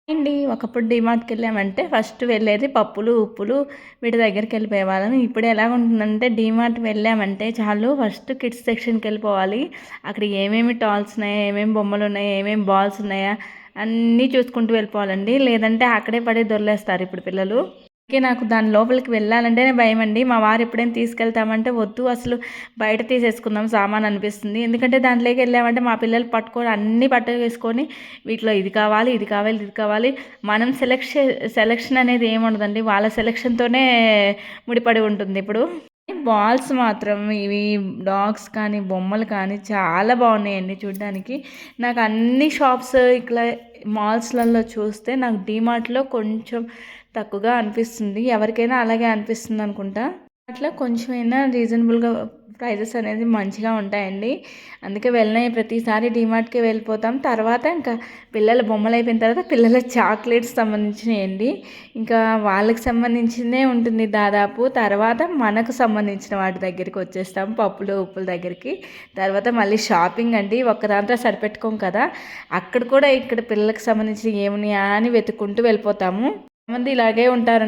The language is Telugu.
అండి ఒకప్పుడు డీమార్ట్‌కి వెళ్ళామంటే ఫస్ట్ వెళ్ళేది పప్పులు, ఉప్పులు వీటి దగ్గరికి వెళ్ళిపోయేవాళ్ళం. ఇప్పుడు ఎలాగుంటుందంటే డీమార్ట్ వెళ్ళామంటే చాలు ఫస్ట్ కిడ్స్ సెక్షన్‌కి వెళ్ళిపోవాలి. అక్కడ ఏమేమి టాయ్స్ ఉన్నాయా, ఏమేమి బొమ్మలు ఉన్నాయా, ఏమేమి బాల్స్ ఉన్నాయా అన్నీ చూసుకుంటూ వెళ్ళిపోవాలండి. లేదంటే అక్కడే పడి దొర్లేస్తారు ఇప్పుడు పిల్లలు. అందుకే నాకు దాని లోపలికి వెళ్ళాలంటేనే భయమండి. మా వారు ఎప్పుడైనా తీసుకెళ్తామంటే వద్దు అసలు బయట తీసేసుకుందాం సామాన్ అనిపిస్తుంది. ఎందుకంటే దాంట్లోకి వెళ్ళామంటే మా పిల్లలు పట్టుకొని అన్నీ పట్టేసుకొని వీటిలో ఇది కావాలి, ఇది కావాలి, ఇది కావాలి. మనం సెలక్షన్ అనేది ఏముండదండి. వాళ్ళ సెలక్షన్‌తోనే ముడిపడి ఉంటుంది ఇప్పుడు. బాల్స్ మాత్రం ఇవి డాగ్స్ కానీ, బొమ్మలు కానీ చాలా బాగున్నాయండి చూడ్డానికి. నాకు అన్ని షాప్స్ ఇట్లా మాల్స్‌లలో చూస్తే నాకు డీమార్ట్‌లో కొంచెం తక్కువగా అనిపిస్తుంది. ఎవరికైనా అలాగే అనిపిస్తుంది అనుకుంటా. అట్లా కొంచెమైనా రీజనబుల్‌గా ప్రైజెస్ అనేది మంచిగా ఉంటాయండి. అందుకే వెళ్ళిన ప్రతిసారి డీమార్ట్‌కే వెళ్ళిపోతాం. తర్వాత ఇంకా పిల్లల బొమ్మలు అయిపోయిన తర్వాత పిల్లల చాక్లెట్స్ సంబంధించినయండి. ఇంకా వాళ్ళకి సంబంధించిందే ఉంటుంది దాదాపు. తర్వాత మనకు సంబంధించిన వాటి దగ్గరికి వచ్చేస్తాం. పప్పులు, ఉప్పుల దగ్గరికి. తర్వాత మళ్ళీ షాపింగ్ అండి. ఒక్క దాంట్లో సరిపెట్టుకోం కదా! అక్కడ కూడా ఇక్కడ పిల్లలకు సంబంధించినవి ఏమున్నాయా అని వెతుక్కుంటూ వెళ్ళిపోతాము. కొంతమంది ఇలాగే ఉంటారు.